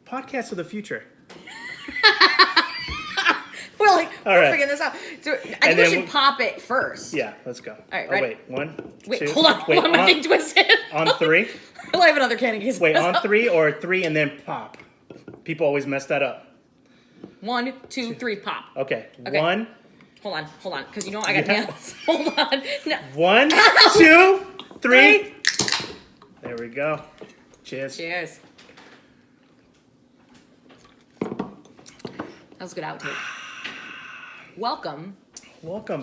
Podcast of the future. We're right. figuring this out. So I think we should pop it first. Yeah, let's go. All right, ready? ready? Wait, one, Wait, two. hold on. Wait, my thing twisted. On three? I'll have another candy case. Wait, on three or three and then pop? People always mess that up. 1, 2, 3, pop. Okay. Okay. One. Hold on. Because you know I got nails. Hold on. No. 1, 2, 3. There we go. Cheers. Cheers. That was a good outtake. Welcome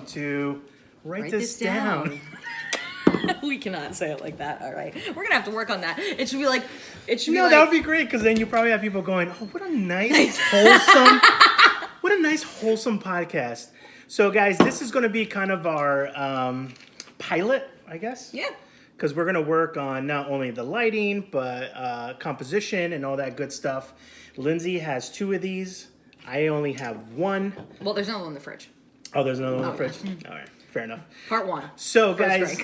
to Write This Down. We cannot say it like that. All right, we're gonna have to work on that. It should be like. That would be great because then you probably have people going, "Oh, what a nice wholesome, podcast." So, guys, this is going to be kind of our pilot, I guess. Yeah. Because we're going to work on not only the lighting but composition and all that good stuff. Lindsay has 2 of these. I only have 1. Well, there's another one in the fridge. Oh, there's another one in the fridge? All right, fair enough. Part 1. So, guys,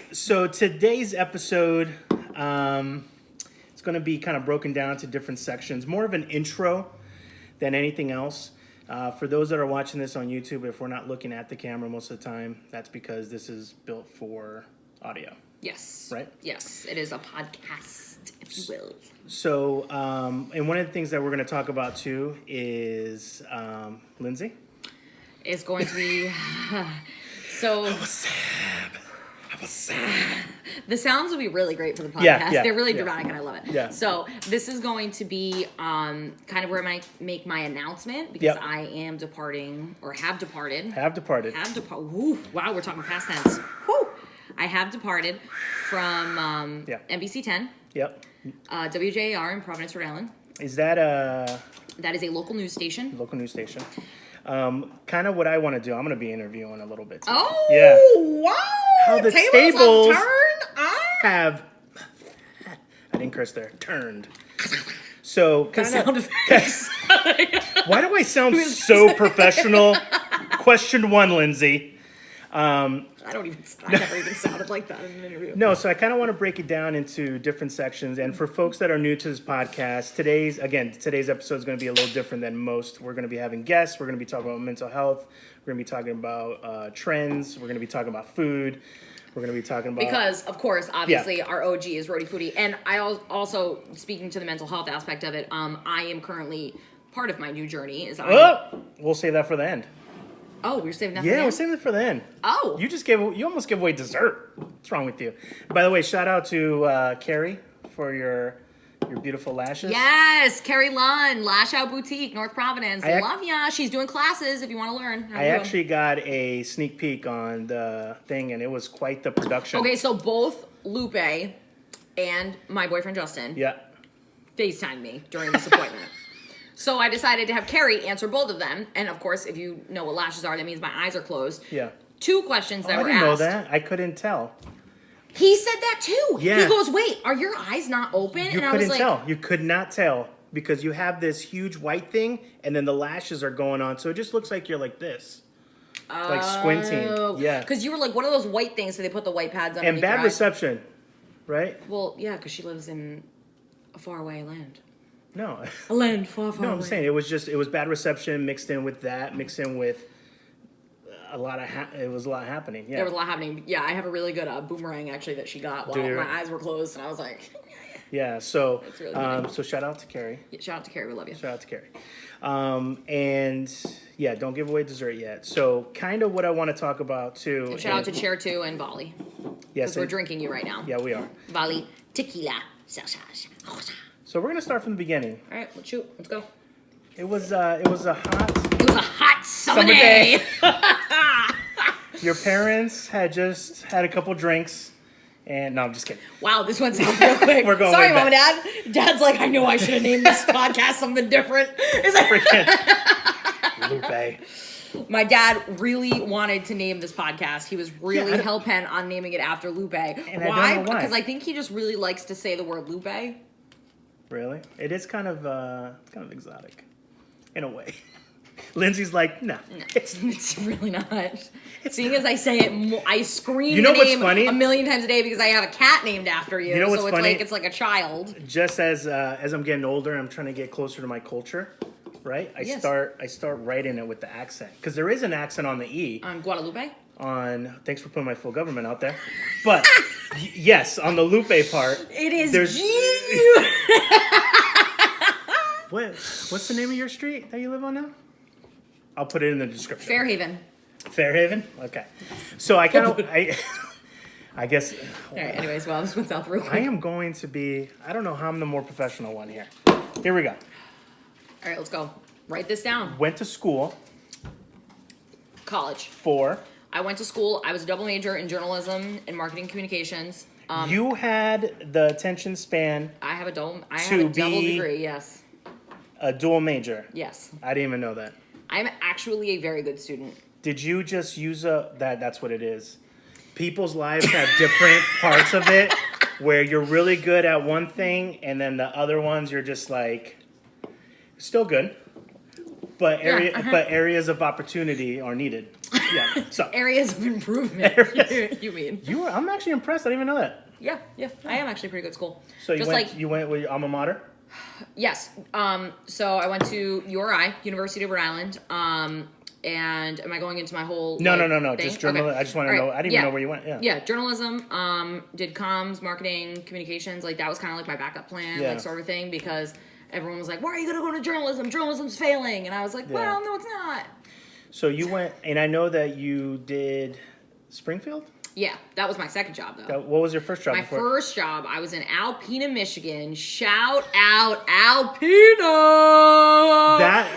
today's episode, it's going to be kind of broken down to different sections. More of an intro than anything else. For those that are watching this on YouTube, if we're not looking at the camera most of the time, that's because this is built for audio. Yes. Right? Yes, it is a podcast, if you will. So, and one of the things that we're going to talk about too is Lindsay. It's going to be so. I was sad. The sounds will be really great for the podcast. Yeah, They're really dramatic, and I love it. Yeah. So this is going to be kind of where I make my announcement because I am departing or have departed. Woo, wow, we're talking past tense. Woo. I have departed from NBC 10. Yep. WJAR in Providence, Rhode Island. Is that That is a local news station. Kind of what I want to do. I'm going to be interviewing a little bit too. Oh, yeah. Wow. How the tables have I didn't curse there. Turned. So kind of sound effects. Why do I sound so professional? Question 1, Lindsay. I never even sounded like that in an interview. No, so I kind of want to break it down into different sections. And for folks that are new to this podcast, today's episode is going to be a little different than most. We're going to be having guests. We're going to be talking about mental health. We're going to be talking about trends. We're going to be talking about food. We're going to be talking about... Because, of course, obviously, our OG is Roadie Foodie. And I also, speaking to the mental health aspect of it, I am currently... Part of my new journey is we'll save that for the end. Oh, we're saving that for the end? Yeah, we're saving it for the end. Oh. You almost gave away dessert. What's wrong with you? By the way, shout out to Carrie for your beautiful lashes. Yes, Carrie Lunn, Lash Out Boutique, North Providence. Love ya. She's doing classes if you want to learn. I actually got a sneak peek on the thing, and it was quite the production. Okay, so both Lupe and my boyfriend Justin FaceTimed me during this appointment. So I decided to have Carrie answer both of them. And of course, if you know what lashes are, that means my eyes are closed. Yeah. 2 questions that were asked. I didn't know that. I couldn't tell. He said that too. Yeah. He goes, wait, are your eyes not open? And I was like... You could not tell. Because you have this huge white thing, and then the lashes are going on. So it just looks like you're like this. Like squinting. Yeah. Because you were like, what are those white things? So they put the white pads on. And bad reception, right? Well, yeah, because she lives in a faraway land. No. A land far, far away. No, I'm saying it was bad reception mixed in with a lot happening. Yeah. There was a lot happening. Yeah, I have a really good boomerang actually that she got while my eyes were closed, and I was like, yeah. So, really so shout out to Carrie. Yeah, shout out to Carrie. We love you. Shout out to Carrie. And yeah, don't give away dessert yet. So, kind of what I want to talk about too. And shout out to Ch.10 and Bali. Yes, because we're drinking you right now. Yeah, we are. Bali tequila. So we're gonna start from the beginning. All right, let's shoot. Let's go. It was a hot summer day. Your parents had just had a couple drinks, and no, I'm just kidding. Wow, this went south real quick. We're going. Sorry, Mom and Dad. Dad's like, I know I should have named this podcast something different. It's like Lupe. My dad really wanted to name this podcast. He was really hell-bent on naming it after Lupe. And why? I don't know why. Because I think he just really likes to say the word Lupe. Really? It is kind of exotic, in a way. Lindsay's like, no. It's really not. Seeing as I say it, I scream You know the what's name funny? a million times a day because I have a cat named after you. You know what's so funny? it's like a child. Just as I'm getting older, I'm trying to get closer to my culture, right? I start writing it with the accent because there is an accent on the E. On Guadalupe? Thanks for putting my full government out there. But yes, on the Lupe part, it is What's the name of your street that you live on now? I'll put it in the description. Fairhaven. Fairhaven? Okay. So I guess. All right, anyways, well, this went south real quick. I am going to be, I don't know how I'm the more professional one here. Here we go. All right, let's go. Write this down. Went to school. College. I went to school. I was a double major in journalism and marketing communications. You had the attention span. I have a double degree, yes. A dual major. Yes. I didn't even know that. I'm actually a very good student. Did you just use that's what it is. People's lives have different parts of it where you're really good at one thing and then the other ones you're just like still good. But areas of opportunity are needed. Yeah. So areas of improvement. You mean? I'm actually impressed. I didn't even know that. Yeah. I am actually pretty good at school. So you went with your alma mater? Yes. So I went to URI, University of Rhode Island. And am I going into my whole No. thing? Just journalism. Okay. I just want to know. I didn't even know where you went. Yeah, journalism. Did comms, marketing, communications. Like that was kind of like my backup plan, like sort of thing, because everyone was like, "Why are you going to go to journalism? Journalism's failing." And I was like, "Well, no, it's not." So you went, and I know that you did Springfield? Yeah, that was my second job, though. What was your first job? First job, I was in Alpena, Michigan. Shout out Alpena!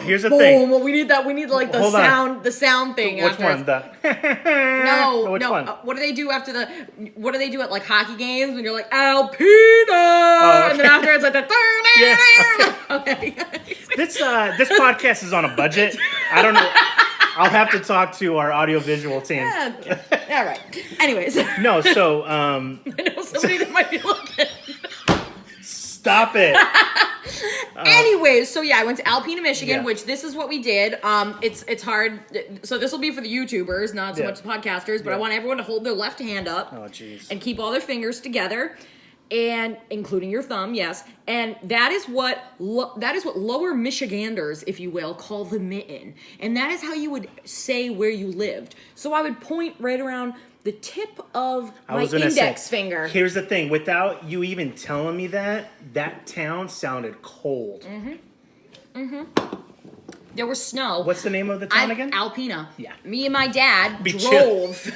Here's the thing. Well, we need like the sound thing. Which one? No. Which one? What do they do after what do they do at like hockey games when you're like Alpena? Oh, okay. And then after it's like the okay. This podcast is on a budget. I don't know. I'll have to talk to our audiovisual team. Yeah, okay. All right. Anyways. No, so I know somebody that might be looking. Stop it. Anyways, so yeah, I went to Alpena, Michigan, which this is what we did. It's hard. So this will be for the YouTubers, not so much the podcasters, but I want everyone to hold their left hand up. Oh, jeez. And keep all their fingers together. And including your thumb, yes, and that is what lower Michiganders, if you will, call the mitten, and that is how you would say where you lived. So I would point right around the tip of my index finger. Here's the thing: without you even telling me that town sounded cold. There was snow. What's the name of the town again? Alpena. Yeah. Me and my dad drove.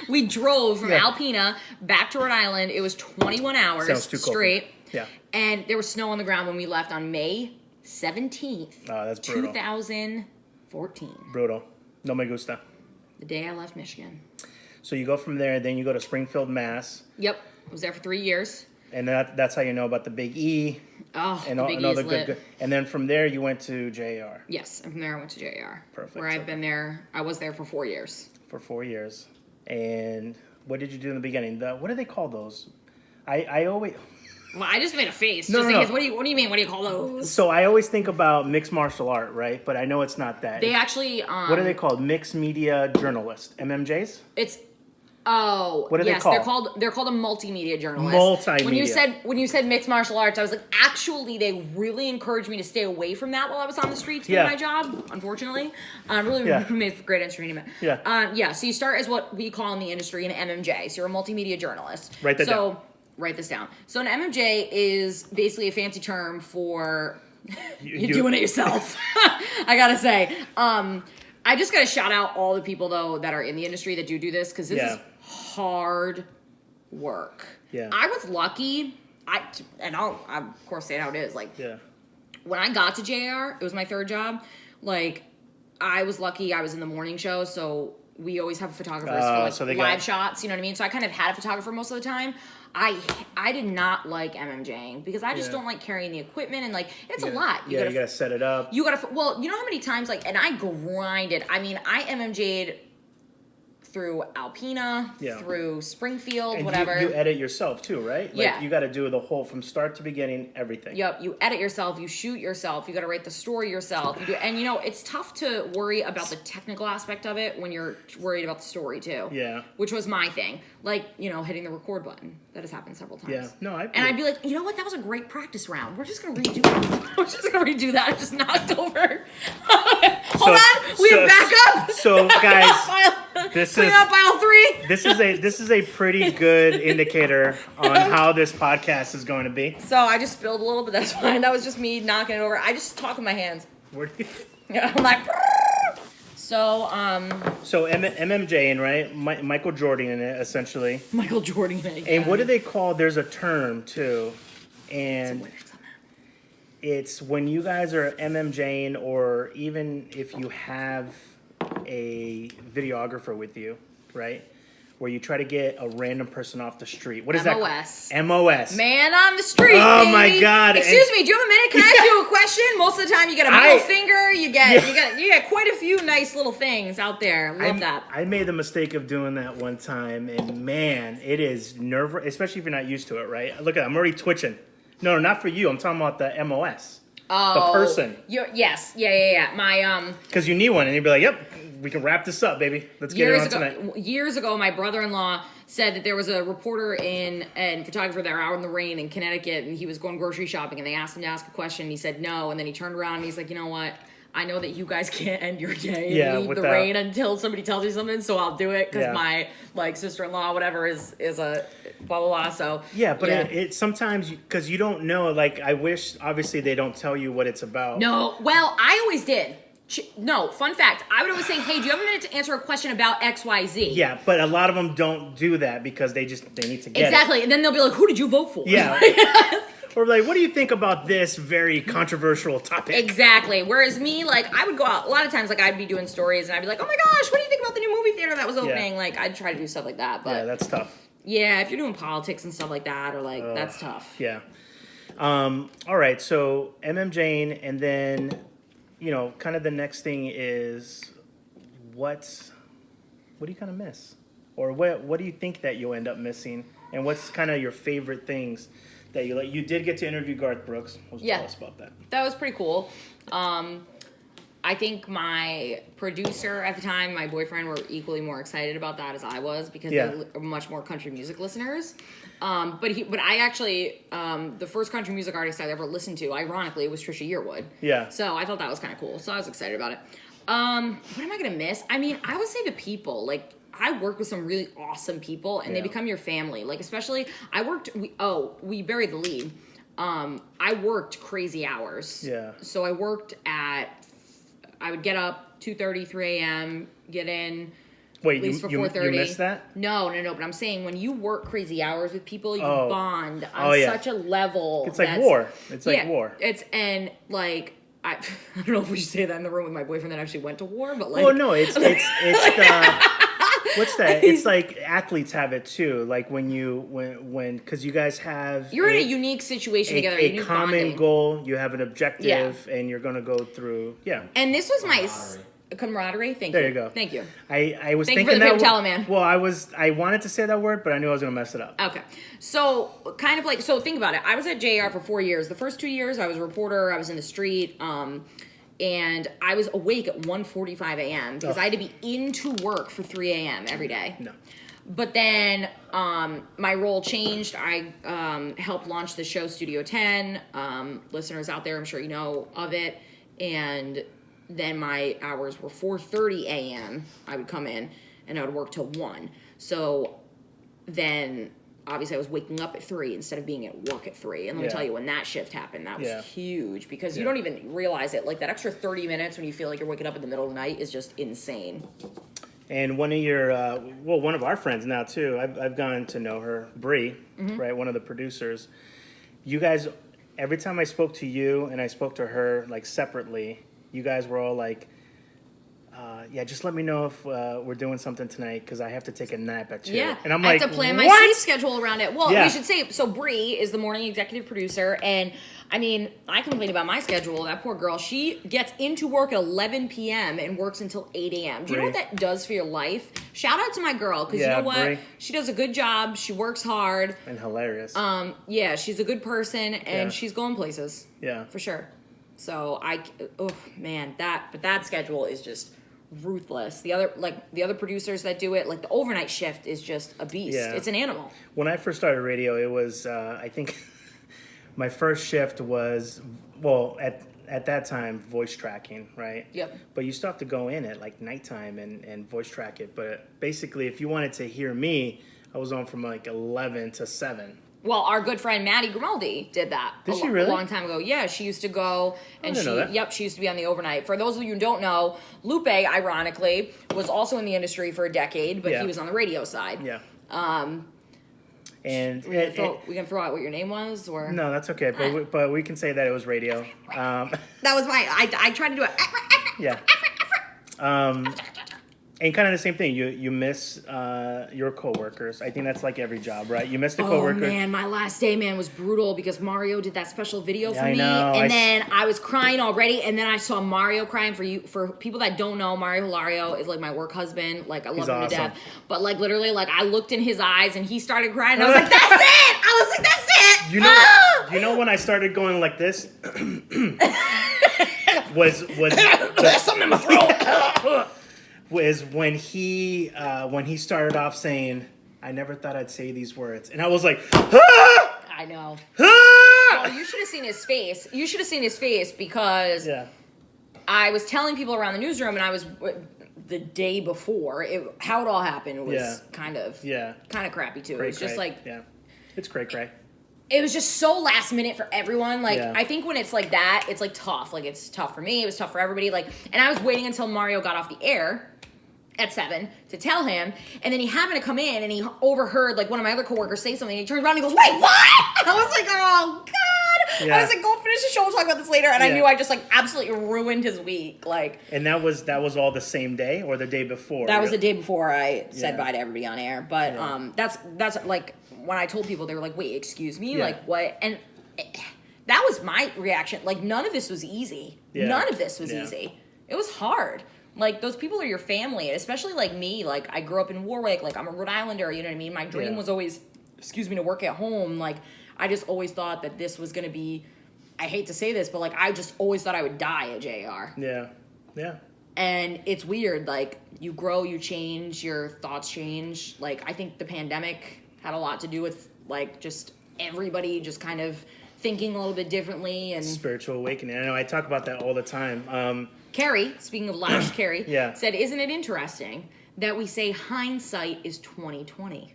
We drove from Alpena back to Rhode Island. It was 21 hours straight. Yeah. And there was snow on the ground when we left on May 17th. Oh, that's brutal. 2014. Brutal. No me gusta. The day I left Michigan. So you go from there, then you go to Springfield, Mass. Yep. I was there for 3 years. And that's how you know about the Big E. Oh, the Big E is lit. Good. And then from there, you went to JAR. Yes. And from there, I went to JAR. Perfect. Where I've been there. I was there for 4 years. For 4 years. And what did you do in the beginning? What do they call those? I always... Well, I just made a face. No. What do you mean? What do you call those? So I always think about mixed martial art, right? But I know it's not that. They actually... what are they called? Mixed media journalist. MMJs? What are they called? They're called a multimedia journalist. Multimedia. When you said mixed martial arts, I was like, actually, they really encouraged me to stay away from that while I was on the streets doing my job. Unfortunately, really made for great entertainment. Yeah. So you start as what we call in the industry an MMJ. So you're a multimedia journalist. Write that down. Write this down. So an MMJ is basically a fancy term for you're doing it yourself. I gotta say. I just gotta shout out all the people though that are in the industry that do this because this is hard work. Yeah. I was lucky. I'll of course say it how it is. When I got to JR, it was my third job. I was lucky. I was in the morning show, so we always have photographers for live shots. You know what I mean? So I kind of had a photographer most of the time. I did not like MMJing because I just don't like carrying the equipment and it's a lot. You gotta set it up. You know how many times and I grinded. I mean, I MMJ'd through Alpena, through Springfield, and whatever. You edit yourself too, right? Like, yeah. You got to do the whole, from start to beginning, everything. Yep. You edit yourself. You shoot yourself. You got to write the story yourself. You do, and it's tough to worry about the technical aspect of it when you're worried about the story too. Yeah. Which was my thing. Like, hitting the record button. That has happened several times. Yeah. No, I'd be like, you know what? That was a great practice round. We're just gonna redo that. We're just gonna redo that. I just knocked over. Hold on. We have backup. So guys, this is aisle 3. This is a pretty good indicator on how this podcast is going to be. So I just spilled a little, but that's fine. That was just me knocking it over. I just talk with my hands. Where do you... Yeah, I'm like. So MMJ, right? Michael Jordan in it, essentially. Michael Jordan in it. And what do they call? There's a term too, and it's when you guys are MMJing, or even if you have a videographer with you, right? Where you try to get a random person off the street. What is MOS. that? MOS. Man on the street. Oh baby. My God! Excuse me. Do you have a minute? Can I ask you a question? Most of the time, you get a middle finger. You get quite a few nice little things out there. Love that. I made the mistake of doing that one time, and man, it is nerve-wracking, especially if you're not used to it. Right? Look at that, I'm already twitching. No, not for you. I'm talking about the MOS. Oh, the person. Yes. Yeah. My Because you need one, and you'd be like, "Yep, we can wrap this up, baby. Let's get it on tonight." Years ago, my brother-in-law said that there was a reporter and photographer that were out in the rain in Connecticut, and he was going grocery shopping, and they asked him to ask a question, and he said no, and then he turned around and he's like, you know what? I know that you guys can't end your day and leave the rain until somebody tells you something, so I'll do it because my sister-in-law, whatever, is a blah blah blah. So but it sometimes, because you don't know. Like, I wish obviously they don't tell you what it's about. No, well, I always did. No, fun fact. I would always say, hey, do you have a minute to answer a question about XYZ? Yeah, but a lot of them don't do that because they need to get Exactly, and then they'll be like, who did you vote for? Yeah. Or like, what do you think about this very controversial topic? Exactly. Whereas me, like, I would go out, a lot of times, like, I'd be doing stories, and I'd be like, oh my gosh, what do you think about the new movie theater that was opening? Yeah. Like, I'd try to do stuff like that. But yeah, that's tough. Yeah, if you're doing politics and stuff like that, or like, that's tough. Yeah. All right, so MMJing, and then... kind of the next thing is what do you kind of miss? Or what do you think that you'll end up missing? And what's kind of your favorite things that you like? You did get to interview Garth Brooks. Tell us about that. That was pretty cool. I think my producer at the time, my boyfriend, were equally more excited about that as I was because they're much more country music listeners. But I actually, the first country music artist I ever listened to, ironically, was Trisha Yearwood. Yeah. So I thought that was kind of cool. So I was excited about it. What am I going to miss? I mean, I would say the people. Like, I work with some really awesome people, and they become your family. Like, especially, we buried the lead. I worked crazy hours. Yeah. So I I would get up 2:30, 3 a.m., get in. Wait, at least for 4:30. You missed that? No. But I'm saying when you work crazy hours with people, you bond on such a level. It's like war. It's like war. I don't know if we should say that in the room with my boyfriend that actually went to war, but like. Oh no, it's the. What's that? It's like athletes have it too. Like when because you guys have. You're in a unique situation together. A common goal. You have an objective, and you're going to go through. Yeah. And this was my camaraderie. Thank you. There you go. Thank you. I was thinking for the paper towel, man. Well, I wanted to say that word, but I knew I was going to mess it up. Okay. So kind of like, think about it. I was at JAR for 4 years. The first 2 years, I was a reporter. I was in the street. And I was awake at 1:45 a.m. because I had to be into work for 3 a.m. every day. No. But then my role changed. I helped launch the show Ch.10. Listeners out there, I'm sure you know of it. And then my hours were 4:30 a.m. I would come in, and I would work till 1. So then... obviously, I was waking up at 3 instead of being at work at 3. And let me tell you, when that shift happened, that was huge because you don't even realize it. Like, that extra 30 minutes when you feel like you're waking up in the middle of the night is just insane. And one of your, one of our friends now, too, I've gotten to know her, Bree, right, one of the producers. You guys, every time I spoke to you and I spoke to her, like, separately, you guys were all like, just let me know if we're doing something tonight because I have to take a nap at 2. Yeah, and I'm I like, have to plan my what? sleep schedule around it. Well, we should say, so Bree is the morning executive producer, and I mean, I complain about my schedule. That poor girl, she gets into work at 11 p.m. and works until 8 a.m. Do you know what that does for your life? Shout out to my girl, because you know what? Bree. She does a good job. She works hard. And hilarious. Yeah, she's a good person, and she's going places. Yeah. For sure. So, that schedule is just ruthless. The other producers that do it, like the overnight shift is just a beast. Yeah. It's an animal. When I first started radio, it was, I think... My first shift was, well, at that time, voice tracking, right? Yep. But you still have to go in at like nighttime and voice track it. But basically, if you wanted to hear me, I was on from like 11 to 7. Well, our good friend Maddie Grimaldi did that. Did she really? A long time ago. Yeah, she used to go, and she used to be on the overnight. For those of you who don't know, Lupe, ironically, was also in the industry for a decade, but he was on the radio side. Yeah. And we can throw out what your name was, or no, that's okay. But we can say that it was radio. That was I tried to do it. Yeah. And kind of the same thing. You miss your coworkers. I think that's like every job, right? You miss the coworkers. Oh man, my last day, man, was brutal because Mario did that special video for me, and then I was crying already, and then I saw Mario crying. For people that don't know, Mario Hilario is like my work husband. Like I love him to death. But like literally, like I looked in his eyes and he started crying. And I was like, "That's it!" I was like, "That's it." You know when I started going like this was there's something in my throat. Was when he started off saying, "I never thought I'd say these words," and I was like, "Ah! I know." Ah! Well, you should have seen his face. You should have seen his face because I was telling people around the newsroom, and I was the day before how it all happened was kind of crappy too. It was just like it's cray. It was just so last minute for everyone. Like, I think when it's like that, it's like tough. Like, it's tough for me. It was tough for everybody. Like, and I was waiting until Mario got off the air at 7 to tell him. And then he happened to come in and he overheard like one of my other coworkers say something. And he turns around and he goes, "Wait, what?" And I was like, "Oh, God." I was like, "Go finish the show. We'll talk about this later." And I knew I just like absolutely ruined his week. Like, and that was all the same day or the day before? That was the day before I said bye to everybody on air. But that's like, when I told people, they were like, "Wait, excuse me?" Like, what? And that was my reaction. Like, none of this was easy. None of this was easy. It was hard. Like, those people are your family, and especially like me. Like, I grew up in Warwick. Like, I'm a Rhode Islander. You know what I mean? My dream was always, to work at home. Like, I just always thought that this was going to be, I hate to say this, but like, I just always thought I would die at JAR. Yeah. And it's weird. Like, you grow, you change, your thoughts change. Like, I think the pandemic had a lot to do with like just everybody just kind of thinking a little bit differently and spiritual awakening. I know I talk about that all the time. Carrie, speaking of Lash, Carrie said, "Isn't it interesting that we say hindsight is 20/20?"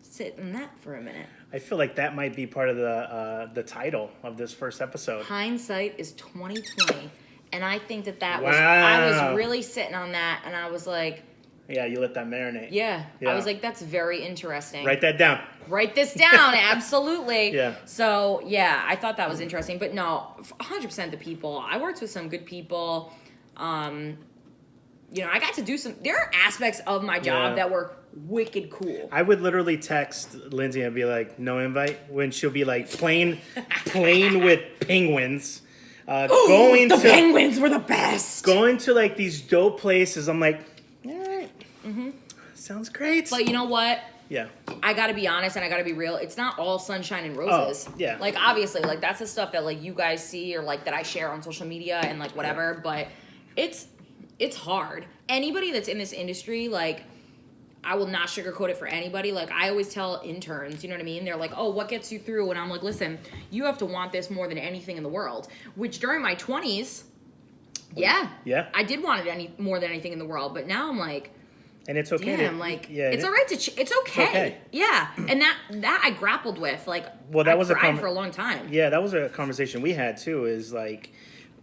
Sit in that for a minute. I feel like that might be part of the title of this first episode. Hindsight is 20/20, and I think that was I was really sitting on that, and I was like, yeah, you let that marinate. Yeah. I was like, that's very interesting. Write that down. Write this down, absolutely. Yeah. So, I thought that was interesting. But no, 100% the people. I worked with some good people. I got to do there are aspects of my job that were wicked cool. I would literally text Lindsay and be like, "No invite," when she'll be like, playing with penguins. The penguins were the best. Going to like these dope places. I'm like, all right. Mm-hmm. Sounds great. But you know what? Yeah. I gotta be honest and I gotta be real. It's not all sunshine and roses. Oh, yeah. Like, obviously, like, that's the stuff that, like, you guys see or, like, that I share on social media and, like, whatever. But it's hard. Anybody that's in this industry, like, I will not sugarcoat it for anybody. Like, I always tell interns, you know what I mean? They're like, "Oh, what gets you through?" And I'm like, "Listen, you have to want this more than anything in the world." Which, during my 20s, I did want it more than anything in the world. But now I'm like... And it's okay. Damn, it's all right to... it's okay. Yeah. And that I grappled with. Like, that was cried for a long time. Yeah, that was a conversation we had, too, is, like,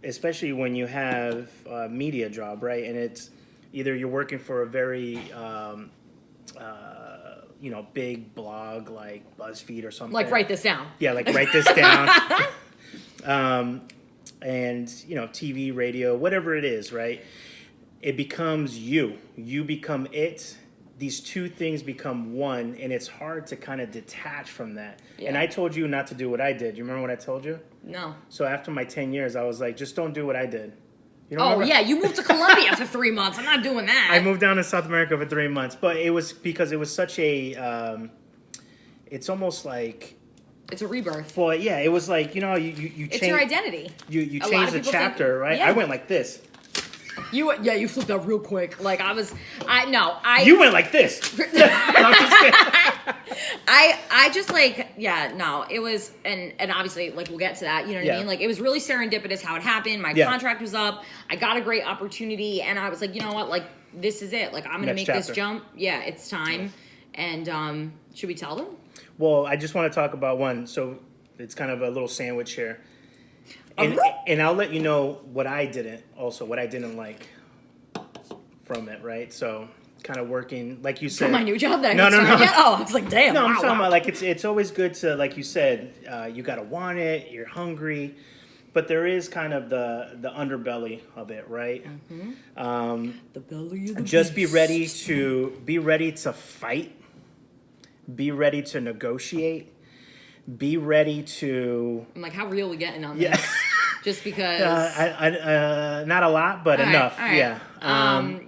especially when you have a media job, right? And it's either you're working for a very, big blog, like BuzzFeed or something. Like, write this down. Yeah, like, write this down. and, TV, radio, whatever it is, right? It becomes you. You become it. These two things become one, and it's hard to kind of detach from that. Yeah. And I told you not to do what I did. You remember what I told you? No. So after my 10 years, I was like, just don't do what I did. Yeah, you moved to Colombia for 3 months. I'm not doing that. I moved down to South America for 3 months, but it was because it was such a, it's almost like... It's a rebirth. Well, yeah, it was like, you change... It's your identity. You change the chapter, right? Yeah. I went like this. You flipped up real quick. Like You went like this. It was, and obviously, like, we'll get to that, you know what I mean? Like, it was really serendipitous how it happened. My contract was up. I got a great opportunity, and I was like, you know what? Like, this is it. Like, I'm going to make this jump. Yeah, it's time. And should we tell them? Well, I just want to talk about one. So it's kind of a little sandwich here. And I'll let you know what I didn't like from it, right? So kind of working, like you said. From my new job that I started yet? Oh, I was like, damn. No, I'm talking about, like, it's always good to, like you said, you got to want it, you're hungry. But there is kind of the underbelly of it, right? Mm-hmm. The belly of the just beast. be ready to fight. Be ready to negotiate. Be ready to... I'm like, how real are we getting on this? Just because... not a lot, but enough. All right. Yeah.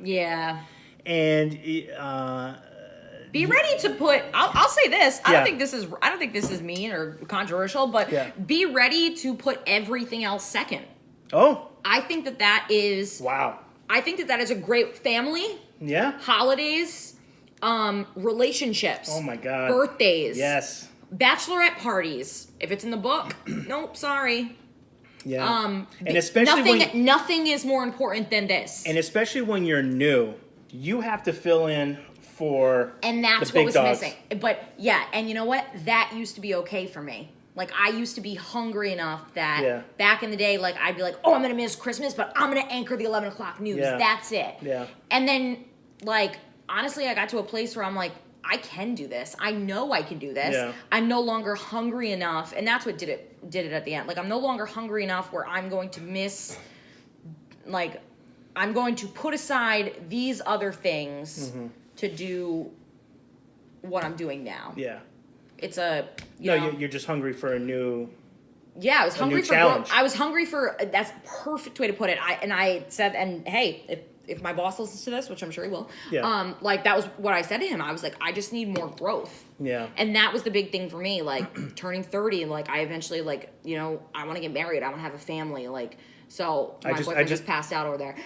Yeah. And... be ready to put... I'll say this. I don't think this is mean or controversial, but be ready to put everything else second. Oh. I think that is... Wow. I think that is a great family. Yeah. Holidays. Relationships. Oh, my God. Birthdays. Yes. Bachelorette parties. If it's in the book, nope, sorry. Yeah. And especially nothing is more important than this. And especially when you're new, you have to fill in for and that's the big what was dogs. Missing. But yeah, and you know what? That used to be okay for me. Like, I used to be hungry enough that back in the day, like, I'd be like, oh, I'm gonna miss Christmas, but I'm gonna anchor the 11 o'clock news. Yeah. That's it. Yeah. And then, like, honestly, I got to a place where I'm like, I can do this. I know I can do this. Yeah. I'm no longer hungry enough, and that's what did it at the end. Like, I'm no longer hungry enough where I'm going to miss, like, I'm going to put aside these other things to do what I'm doing now. Yeah. It's a you're just hungry for a new. Yeah, I was hungry for challenge. I was hungry for that's a perfect way to put it. I said, and hey, if my boss listens to this, which I'm sure he will, like, that was what I said to him. I was like, I just need more growth. Yeah. And that was the big thing for me, like, turning 30, and, like, I eventually, like, I want to get married. I want to have a family, like, so my boyfriend just passed out over there.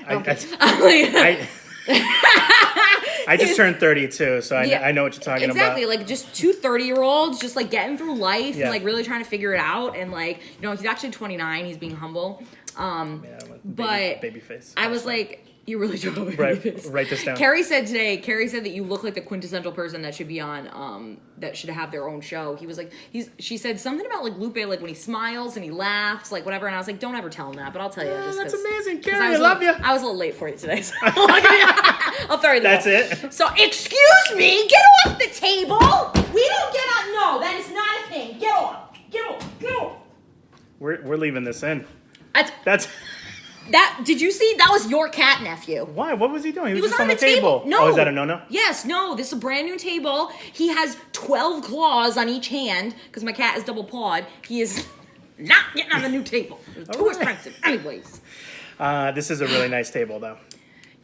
I just turned 32, so I know what you're talking about. Exactly, like, just two 30-year-olds just, like, getting through life and, like, really trying to figure it out. And, like, he's actually 29. He's being humble. Baby face. I was like... You really do. Write this down. Carrie said that you look like the quintessential person that should be on, that should have their own show. He was like, she said something about, like, Lupe, like, when he smiles and he laughs, like, whatever. And I was like, don't ever tell him that, but I'll tell you. That's amazing, Carrie. I love you. I was a little late for you today. So I'll throw you the That's ball. it. So, excuse me, get off the table. We don't get on. No, that is not a thing. Get off. Get off. Get off. We're leaving this in. That's. That, did you see? That was your cat, nephew. Why? What was he doing? He was just on the table. No. Oh, is that a no-no? Yes, no. This is a brand new table. He has 12 claws on each hand, because my cat is double pawed. He is not getting on the new table. It's too expensive. Anyways. This is a really nice table, though.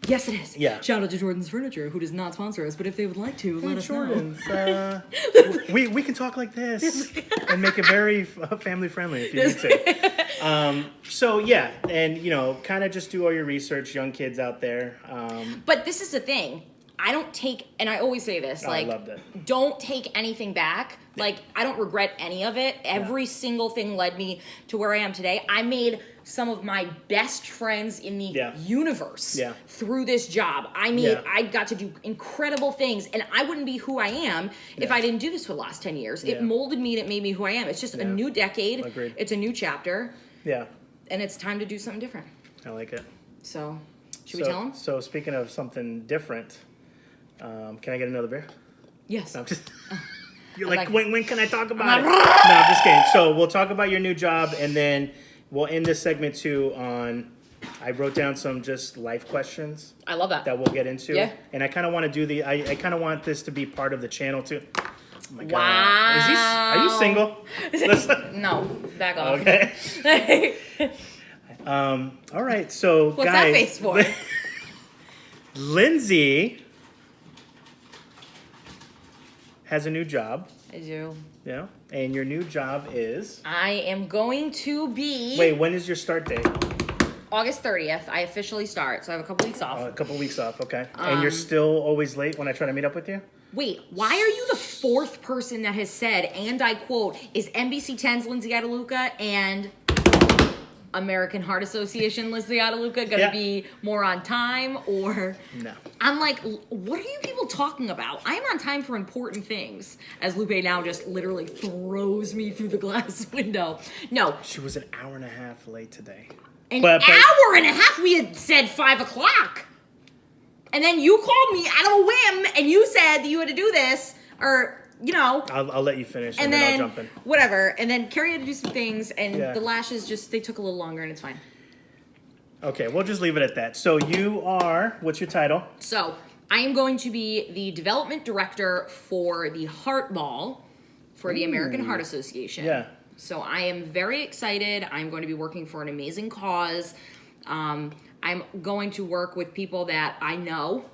Yes, it is. Yeah. Shout out to Jordan's Furniture, who does not sponsor us, but if they would like to, let us know. We can talk like this and make it very family friendly if you need to. So yeah, and kind of just do all your research, young kids out there. But this is the thing. I don't take, and I always say this, like, I loved it. Don't take anything back. Like, I don't regret any of it. Every single thing led me to where I am today. I made some of my best friends in the universe through this job. I got to do incredible things, and I wouldn't be who I am if I didn't do this for the last 10 years. It molded me, and it made me who I am. It's just a new decade. Agreed. It's a new chapter. Yeah. And it's time to do something different. I like it. So, should we tell them? So, speaking of something different, can I get another beer? Yes. No, you're like, when can I talk about it? No, I'm just kidding. So we'll talk about your new job, and then we'll end this segment too on. I wrote down some just life questions. I love that. That we'll get into. Yeah. And I kind of want to do I kind of want this to be part of the channel too. Oh my God. Wow. Are you single? No, back off. Okay. All right. So what's guys, that face for? Lindsay has a new job. I do. Yeah. And your new job is? I am going to be... Wait, when is your start date? August 30th. I officially start, so I have a couple weeks off. A couple weeks off, okay. And you're still always late when I try to meet up with you? Wait, why are you the fourth person that has said, and I quote, is NBC 10's Lindsay and Lupe and American Heart Association Lindsay and Lupe going to be more on time? Or no. I'm like, what are you people talking about? I'm on time for important things. As Lupe now just literally throws me through the glass window. No. She was an hour and a half late today. An hour and a half? We had said 5 o'clock. And then you called me out of a whim and you said that you had to do this, or, you know. I'll let you finish and then I'll jump in. Whatever. And then Carrie had to do some things and the lashes they took a little longer and it's fine. Okay, we'll just leave it at that. So you are, what's your title? So I am going to be the development director for the Heart Ball for the American Heart Association. Yeah. So I am very excited. I'm going to be working for an amazing cause. I'm going to work with people that I know.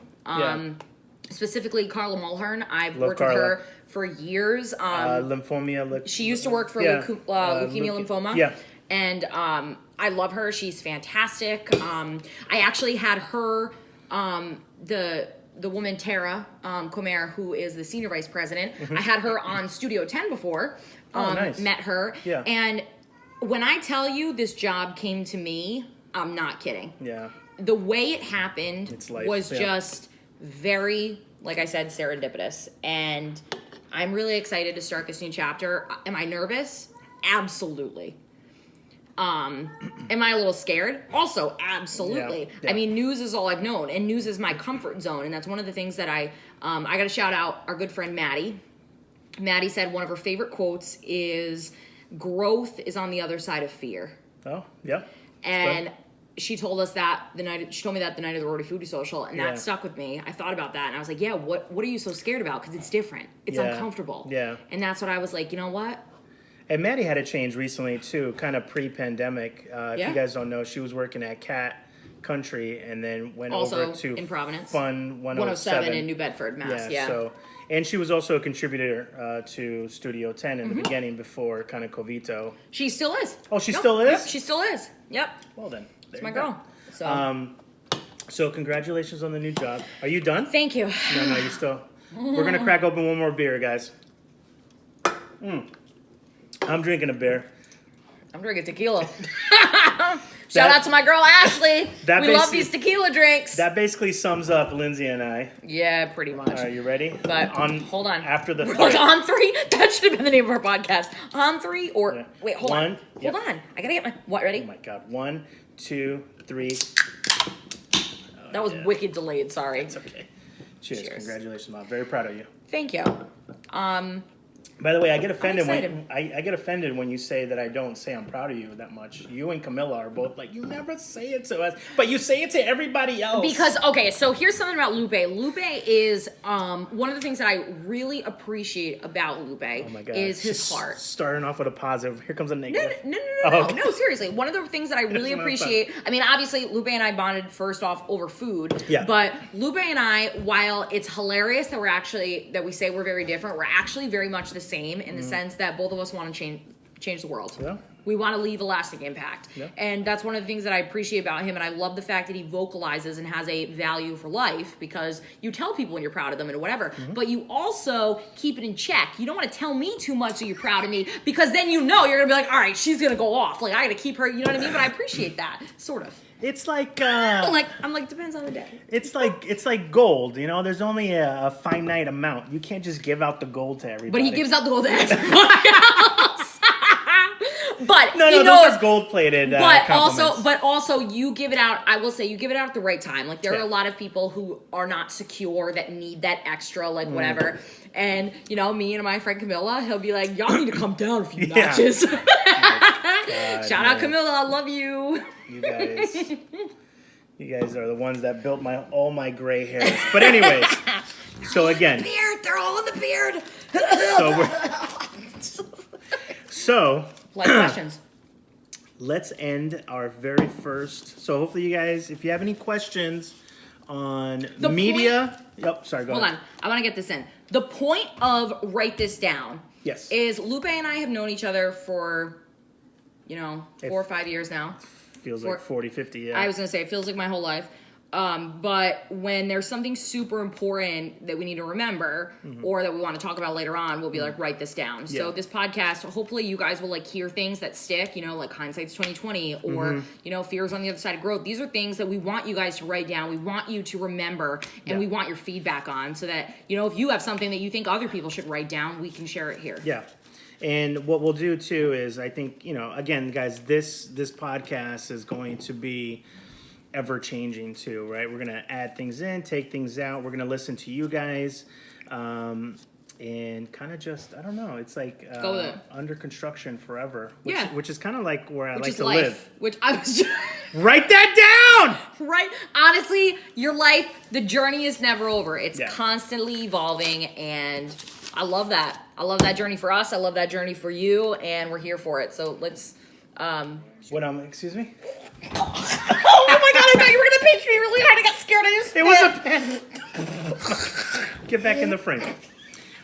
Specifically Carla Mulhern. I've worked with her for years. Lymphoma. She used to work for leukemia lymphoma. Yeah. And I love her. She's fantastic. I actually had her, the woman Tara Comer, who is the senior vice president. I had her on Studio 10 before. Nice. Met her. Yeah. And when I tell you this job came to me, I'm not kidding. Yeah. The way it happened was just very, like I said, serendipitous. And I'm really excited to start this new chapter. Am I nervous? Absolutely. Am I a little scared? Also, absolutely. Yeah. I mean, news is all I've known, and news is my comfort zone. And that's one of the things that I got to shout out our good friend Maddie. Maddie said one of her favorite quotes is, growth is on the other side of fear. Oh, yeah. And she told us that she told me that the night of the Rotary Foodie Social, and that stuck with me. I thought about that, and I was like, yeah, what are you so scared about? Because it's different. It's uncomfortable. Yeah. And that's what I was like, you know what? And Maddie had a change recently, too, kind of pre-pandemic. If you guys don't know, she was working at Cat Country and then went over to in Providence. Fun 107 in New Bedford, Mass. Yeah. So, and she was also a contributor to Studio 10 in the beginning before kind of Covito. She still is. Oh, she still is? Yep, she still is. Yep. Well then, it's my girl. So congratulations on the new job. Are you done? Thank you. No, you still. We're gonna crack open one more beer, guys. I'm drinking a beer. I'm drinking tequila. Shout out to my girl Ashley. We love these tequila drinks. That basically sums up Lindsay and I. Yeah, pretty much. Are you ready? But hold on. After the like on 3? That should have been the name of our podcast. On 3 or wait, hold on. Yep. Hold on. I gotta get my ready? Oh my god. 1, 2, 3. That was wicked delayed, sorry. It's okay. Cheers. Congratulations, Mom. Very proud of you. Thank you. By the way, I get offended when I get offended when you say that I don't say I'm proud of you that much. You and Camilla are both like, you never say it to us, but you say it to everybody else. Because so here's something about Lupe. Lupe is one of the things that I really appreciate about Lupe is his heart. Starting off with a positive, here comes a negative. No, seriously. One of the things that I really appreciate. I mean, obviously, Lupe and I bonded first off over food. Yeah. But Lupe and I, while it's hilarious that we say we're very different, we're actually very much the same in the sense that both of us want to change the world. Yeah. We want to leave a lasting impact. Yeah. And that's one of the things that I appreciate about him, and I love the fact that he vocalizes and has a value for life, because you tell people when you're proud of them and whatever, but you also keep it in check. You don't want to tell me too much that you're proud of me, because then you're going to be like, all right, she's going to go off. Like, I got to keep her, you know what I mean? But I appreciate that, sort of. It's like I'm like depends on the day. It's like gold, you know. There's only a finite amount. You can't just give out the gold to everybody. But he gives out the gold to everybody else. But those are gold plated. But also, you give it out. I will say, you give it out at the right time. Like, there are a lot of people who are not secure that need that extra, like whatever. And me and my friend Camilla, he'll be like, y'all need to come down a few notches. Shout out Camilla, I love you. You guys are the ones that built all my gray hairs. But anyways, so again, the beard, they're all in the beard. So like questions. Let's end our very first. So hopefully you guys, if you have any questions on the media. Sorry, go ahead. Hold on. I want to get this in. The point of write this down. Yes. Is Lupe and I have known each other for, 4 or 5 years now. Feels like 40, 50, yeah. I was going to say, it feels like my whole life. But when there's something super important that we need to remember or that we want to talk about later on, we'll be like, write this down. Yeah. So this podcast, hopefully you guys will like hear things that stick, like hindsight's 2020 or, fears on the other side of growth. These are things that we want you guys to write down. We want you to remember and we want your feedback on so that, if you have something that you think other people should write down, we can share it here. Yeah. And what we'll do too is I think, again, guys, this podcast is going to be ever changing too, right? We're going to add things in, take things out. We're going to listen to you guys and kind of just, I don't know, it's like under construction forever, which is kind of like where I like to live. Which I was just... Write that down! Right? Honestly, your life, the journey is never over. It's constantly evolving and I love that. I love that journey for us. I love that journey for you and we're here for it. So let's... excuse me? Oh my God, I thought you were going to pinch me really hard. I got scared. I just It was a pen. Get back in the frame.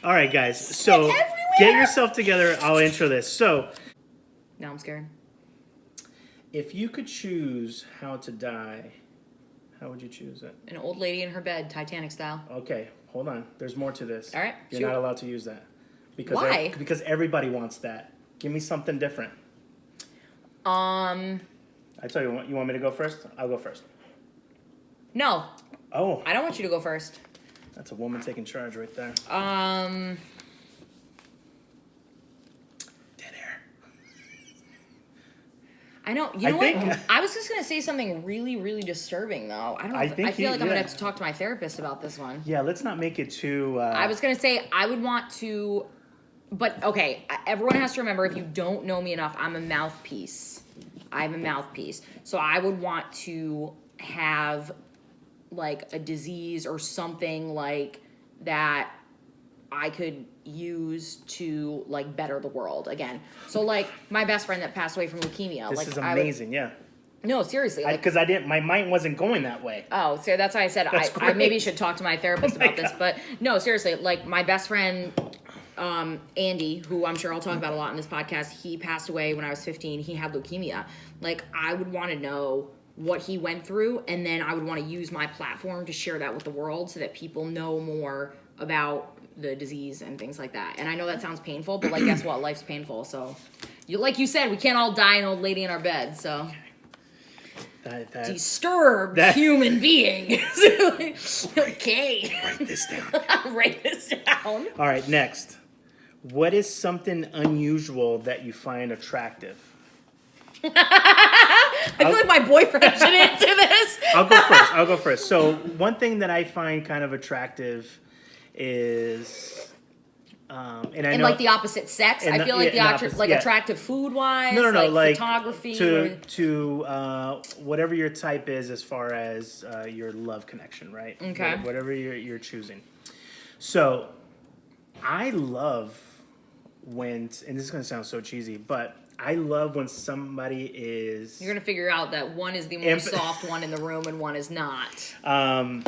All right, guys. So get yourself together. I'll intro this. So now I'm scared. If you could choose how to die, how would you choose it? An old lady in her bed, Titanic style. Okay, hold on. There's more to this. All right. You're not allowed to use that. Why? Because everybody wants that. Give me something different. I tell you what, you want me to go first? I'll go first. No. Oh. I don't want you to go first. That's a woman taking charge right there. Dead air. I know. You know what? I was just going to say something really, really disturbing, though. I don't know. I feel like I'm going to have to talk to my therapist about this one. Yeah, let's not make it too... I was going to say I would want to... But, okay, everyone has to remember, if you don't know me enough, I'm a mouthpiece. I'm a mouthpiece. So I would want to have, like, a disease or something like that I could use to, like, better the world again. So, like, my best friend that passed away from leukemia. This is amazing, yeah. No, seriously. Because my mind wasn't going that way. Oh, so that's why I said I maybe should talk to my therapist about this. But, no, seriously, like, my best friend... Andy, who I'm sure I'll talk about a lot in this podcast, he passed away when I was 15. He had leukemia. Like, I would want to know what he went through, and then I would want to use my platform to share that with the world so that people know more about the disease and things like that. And I know that sounds painful, but, like, guess what? Life's painful. So, like you said, we can't all die an old lady in our bed, so... Disturbed human being. Okay. Write this down. Write this down. All right, next. What is something unusual that you find attractive? I feel like my boyfriend should answer this. I'll go first. So one thing that I find kind of attractive is... and like the opposite sex, I feel like attractive food wise, no, like photography, to whatever your type is as far as your love connection, right? Okay. Whatever you're choosing. So, I love when, and this is going to sound so cheesy, but I love when somebody is. You're going to figure out that one is the more soft one in the room and one is not. And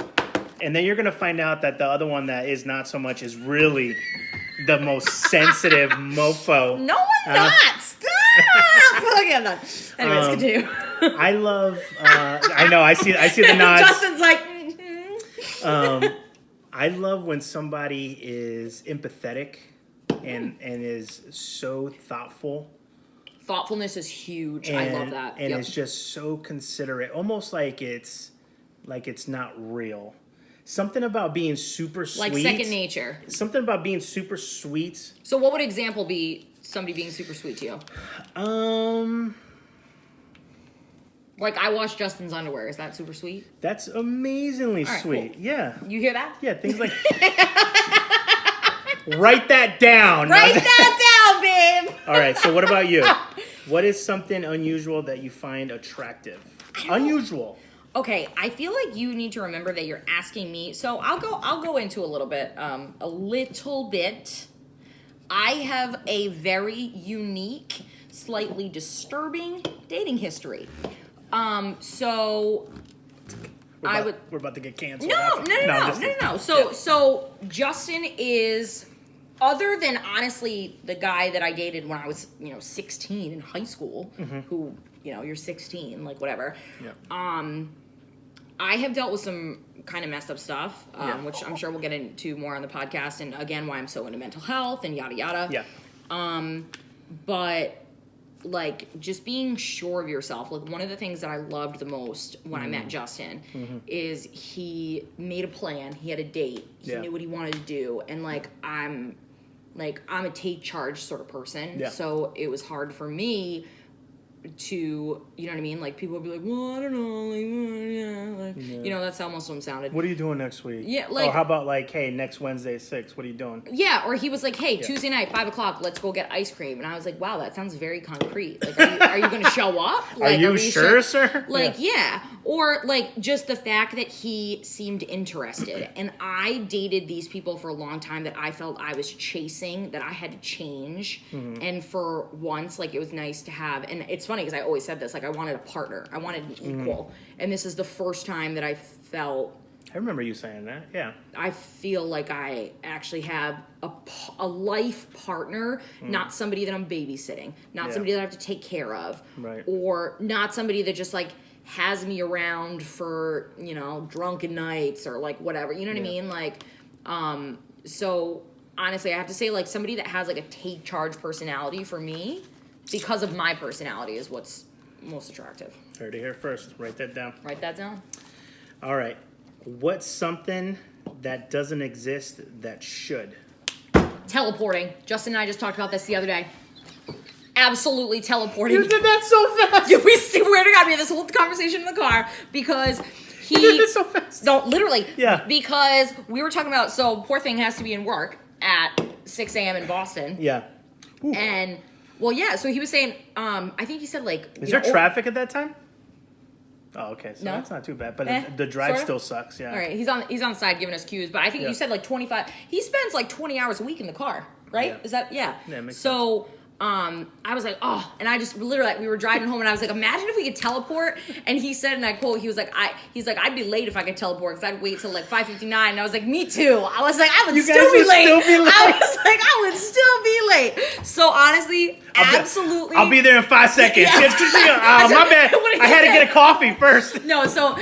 then you're going to find out that the other one that is not so much is really the most sensitive mofo. No, I'm not. Stop. Okay, I'm done. Anyways, continue. I love. I know. I see the nods. Justin's like. I love when somebody is empathetic and is so thoughtful. Thoughtfulness is huge. I love that. And it's just so considerate, almost like it's not real. Something about being super sweet. Like second nature. Something about being super sweet. So what would example be somebody being super sweet to you? Like I wash Justin's underwear. Is that super sweet? That's amazingly sweet. Cool. Yeah. You hear that? Yeah, things like... Write that down. Write that down, babe. All right, so what about you? What is something unusual that you find attractive? Unusual. Okay, I feel like you need to remember that you're asking me. So I'll go into a little bit. I have a very unique, slightly disturbing dating history. So we're about to get canceled. No. So Justin is, other than honestly the guy that I dated when I was 16 in high school, who you're 16, like whatever. Yeah. I have dealt with some kind of messed up stuff, which I'm sure we'll get into more on the podcast, and again, why I'm so into mental health and yada yada. Yeah. But like just being sure of yourself, like one of the things that I loved the most when I met Justin is he made a plan. He had a date. He knew what he wanted to do, and I'm a take charge sort of person. Yeah. So it was hard for me to, you know what I mean? Like, people would be like, well, I don't know, that's how most of them sounded. What are you doing next week? Yeah, like... Or how about, like, hey, next Wednesday, 6, what are you doing? Yeah, or he was like, hey, Tuesday night, 5 o'clock, let's go get ice cream. And I was like, wow, that sounds very concrete. Like, are you going to show up? Like, are you sure, sir? Like, yeah. Or, like, just the fact that he seemed interested. And I dated these people for a long time that I felt I was chasing, that I had to change. And for once, like, it was nice to have... And it's funny, because I always said this, like, I wanted a partner. I wanted an equal. And this is the first time that I felt... I remember you saying that, yeah. I feel like I actually have a life partner, not somebody that I'm babysitting, not somebody that I have to take care of, right. Or not somebody that just, like, has me around for, drunken nights or, like, whatever. You know what I mean? Like, so, honestly, I have to say, like, somebody that has, like, a take-charge personality for me, because of my personality, is what's most attractive. Heard it here first. Write that down. Write that down. All right. What's something that doesn't exist that should? Teleporting. Justin and I just talked about this the other day. Absolutely teleporting. You did that so fast. We swear to God, we had this whole conversation in the car because he... You did it so fast. No, literally. Yeah. Because we were talking about, so poor thing has to be in work at 6 a.m. in Boston. Yeah. Ooh. And, well, yeah, so he was saying, I think he said, like... Is there traffic at that time? Oh, okay. So no? That's not too bad. But the drive still sucks, yeah. All right, he's on the side giving us cues, but I think you said like 25. He spends like 20 hours a week in the car, right? Yeah. Is that, yeah. Yeah, it makes sense. I was like, oh, and I just literally, like, we were driving home and I was like, imagine if we could teleport. And he said, and I quote, he's like, I'd be late if I could teleport because I'd wait till like 5:59. And I was like, me too. I was like, I would still be late. I was like, I would still be late. So honestly, absolutely. I'll be there in 5 seconds. Yeah. My bad. I had to get a coffee first. No, so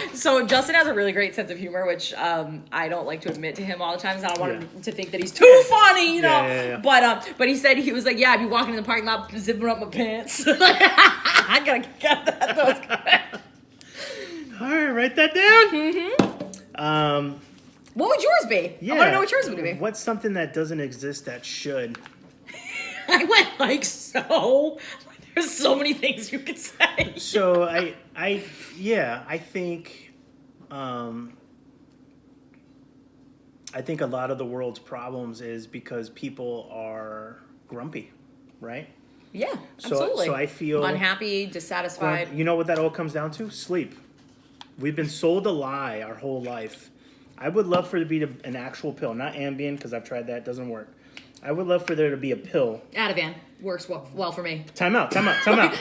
Justin has a really great sense of humor, which I don't like to admit to him all the time. So I don't want him to think that he's too funny, you know. Yeah. But he said, he was like, yeah, I'd be walking in the parking lot zipping up my pants. I gotta get that. That was good. All right, write that down. What would yours be? Yeah. I want to know what yours would be. What's something that doesn't exist that should? I went like so. There's so many things you could say. So I think a lot of the world's problems is because people are grumpy, right? Yeah, absolutely. So I feel unhappy, dissatisfied. You know what that all comes down to? Sleep. We've been sold a lie our whole life. I would love for it to be an actual pill, not Ambien, because I've tried that. It doesn't work. I would love for there to be a pill. Ativan works well for me. Time out.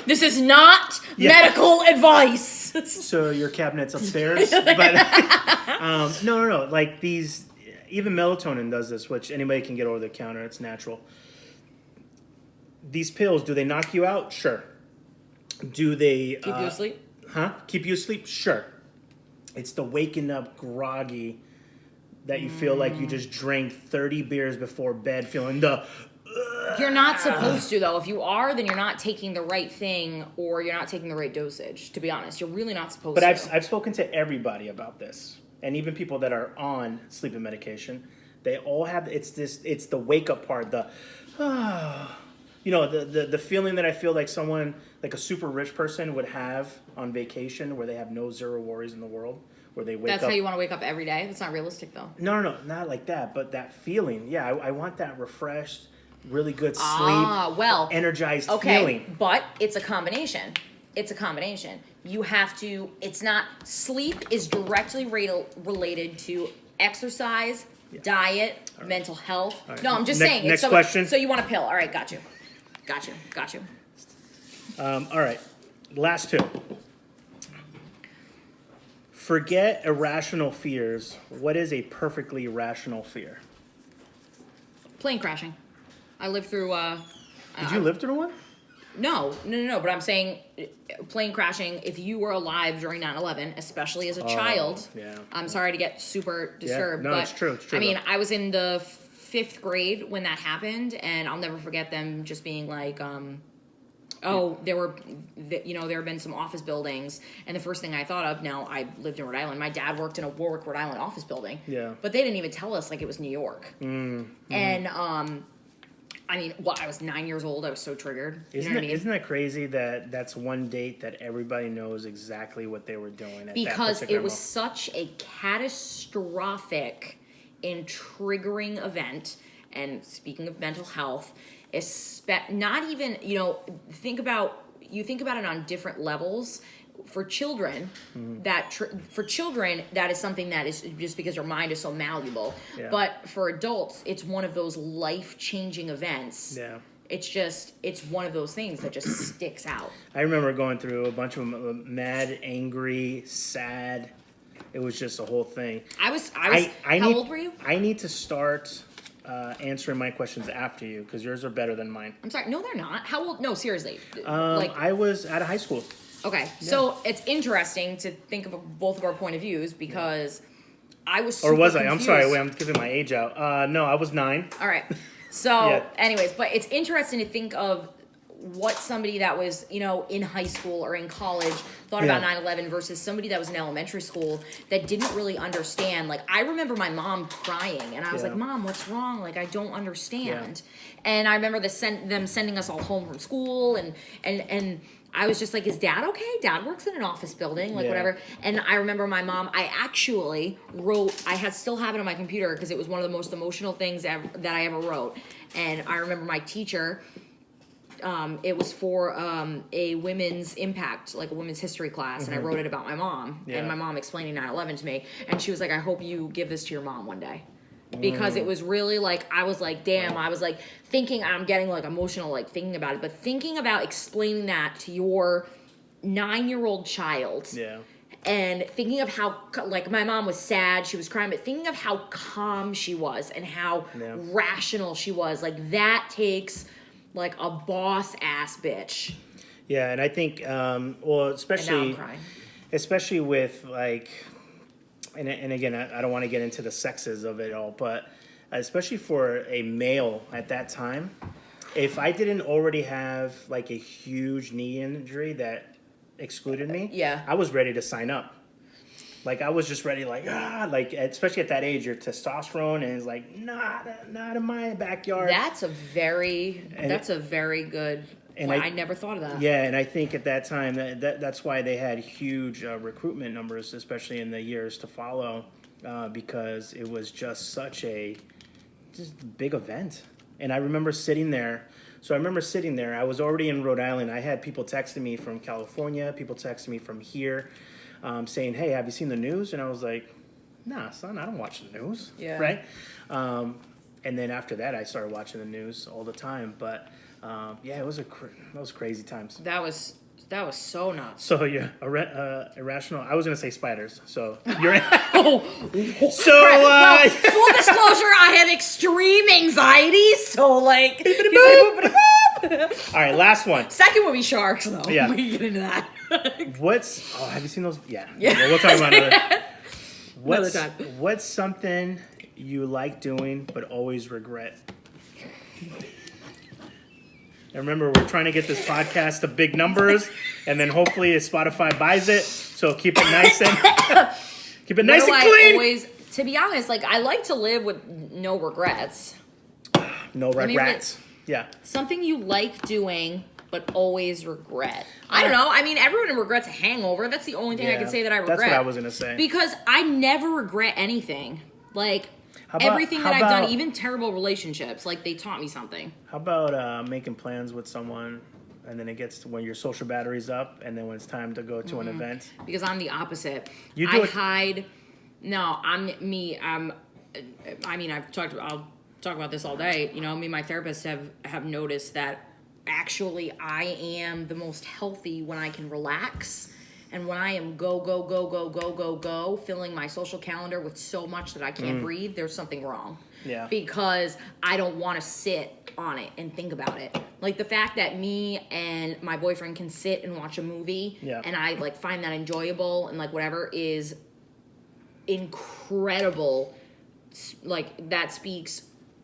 This is not medical advice. So your cabinet's upstairs? But no. Like these, even melatonin does this, which anybody can get over the counter. It's natural. These pills, do they knock you out? Sure. Do they... Keep you asleep? Keep you asleep? Sure. It's the waking up groggy that you feel like you just drank 30 beers before bed, feeling the... You're not supposed to, though. If you are, then you're not taking the right thing or you're not taking the right dosage, to be honest. You're really not supposed to. But I've spoken to everybody about this, and even people that are on sleeping medication. They all have... It's the wake-up part, the... You know, the feeling that I feel like someone, like a super rich person would have on vacation where they have no zero worries in the world, where they wake up. That's how you want to wake up every day? That's not realistic, though. No, not like that, but that feeling. Yeah, I want that refreshed, really good sleep, energized feeling. But it's a combination. You have to, sleep is directly related to exercise, diet, mental health. Right. No, I'm just saying. Next question. So you want a pill. All right, got you. All right, last two. Forget irrational fears. What is a perfectly rational fear? Plane crashing. I lived through... Did you live through one? No. But I'm saying plane crashing, if you were alive during 9/11, especially as a child, I'm sorry to get super disturbed. No, but it's true. I mean, I was in the 5th grade when that happened, and I'll never forget them just being like... there have been some office buildings, and the first thing I thought of, now I lived in Rhode Island, my dad worked in a Warwick, Rhode Island office building, but they didn't even tell us like it was New York. And I was 9 years old, I was so triggered. Isn't that crazy that that's one date that everybody knows exactly what they were doing at because that it was such a catastrophic and triggering event. And speaking of mental health, not even, think about it on different levels. For children, that is something that is just because your mind is so malleable. Yeah. But for adults, it's one of those life-changing events. Yeah. It's one of those things that just sticks out. I remember going through a bunch of mad, angry, sad. It was just a whole thing. How old were you? I need to start answering my questions after you because yours are better than mine. I'm sorry. No, they're not. How old? No, seriously. I was out of high school. Okay, so it's interesting to think of both of our point of views because I was super confused. I'm sorry, wait, I'm giving my age out. No, I was 9. All right. So, anyways, but it's interesting to think of what somebody that was, in high school or in college thought about 9/11 versus somebody that was in elementary school that didn't really understand. Like, I remember my mom crying, and I was like, Mom, what's wrong? Like, I don't understand. Yeah. And I remember them sending us all home from school, and I was just like, is Dad okay? Dad works in an office building, whatever. And I remember my mom, I actually still have it on my computer because it was one of the most emotional things that I ever wrote. And I remember my teacher, it was for a women's impact, like a women's history class, and I wrote it about my mom, and my mom explaining 9/11 to me. And she was like, I hope you give this to your mom one day. Because it was really like, I was like, damn, I was like thinking, I'm getting like emotional, like thinking about it, but thinking about explaining that to your 9-year-old child. Yeah. And thinking of how, like, my mom was sad, she was crying, but thinking of how calm she was and how rational she was, like, that takes, like, a boss-ass bitch. Yeah, and I think, especially with, like... And again, I don't want to get into the sexes of it all, but especially for a male at that time, if I didn't already have like a huge knee injury that excluded me, I was ready to sign up. Like I was just ready, especially at that age, your testosterone is like, not in my backyard. That's a very good. And I never thought of that. Yeah, and I think at that time that's why they had huge recruitment numbers, especially in the years to follow, because it was just such a big event. And I remember sitting there. I was already in Rhode Island. I had people texting me from California, people texting me from here, saying, "Hey, have you seen the news?" And I was like, "Nah, son, I don't watch the news." Yeah. Right. And then after that, I started watching the news all the time, but. It was crazy times. That was so nuts. So you're irrational. I was gonna say spiders. So you're. Full disclosure, I had extreme anxiety. So like. All right, last one. Second would be sharks, though. Yeah. We can get into that. Have you seen those? Yeah. Well, we'll talk about another. Another time. What's something you like doing but always regret? And remember, we're trying to get this podcast to big numbers, and then hopefully Spotify buys it. So keep it nice and clean. To be honest, like I like to live with no regrets. No regrets. Yeah. Something you like doing but always regret. I don't know. I mean, everyone regrets a hangover. That's the only thing I can say that I regret. That's what I was gonna say. Because I never regret anything. Like Everything that I've done, even terrible relationships, like they taught me something. How about making plans with someone, and then it gets to when your social battery's up, and then when it's time to go to an event? Because I'm the opposite. Hide. No, I'm me. I'll talk about this all day. Me and my therapist have noticed that actually I am the most healthy when I can relax. And when I am go, filling my social calendar with so much that I can't breathe, there's something wrong. Yeah. Because I don't want to sit on it and think about it. Like the fact that me and my boyfriend can sit and watch a movie and I like find that enjoyable and like whatever is incredible. Like that speaks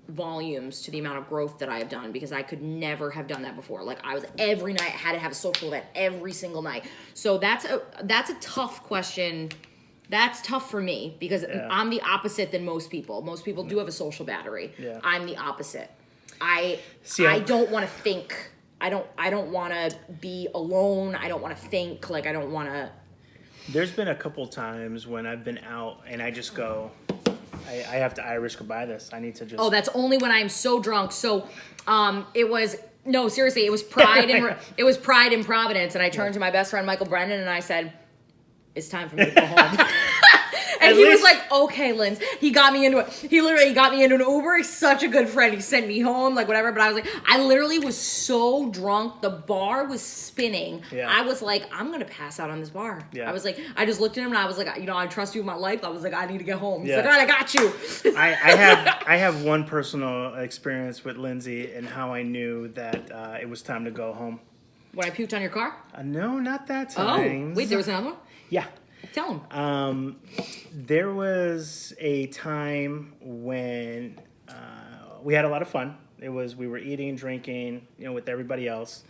volumes to the amount of growth that I have done, because I could never have done that before. Like I was every night had to have a social event every single night. So that's a tough question. That's tough for me because I'm the opposite than most people. Most people do have a social battery. Yeah. I'm the opposite. I don't want to think. I don't want to be alone. I don't want to think. Like I don't want to. There's been a couple times when I've been out and I just go, I have to Irish goodbye this. I need to just... Oh, that's only when I'm so drunk. So, it was Pride it was Pride in Providence, and I turned to my best friend Michael Brennan and I said, "It's time for me to go home." And he was like, "Okay, Linz." He got me into it. He literally got me into an Uber. He's such a good friend. He sent me home, like whatever. But I was like, I literally was so drunk. The bar was spinning. Yeah. I was like, I'm gonna pass out on this bar. Yeah. I was like, I just looked at him and I was like, I trust you with my life. I was like, I need to get home. He's like, all right, I got you. I have one personal experience with Lindsay and how I knew that it was time to go home. When I puked on your car? No, not that time. Oh, wait, there was another one? Yeah. Tell him. There was a time when we had a lot of fun. We were eating, drinking, with everybody else.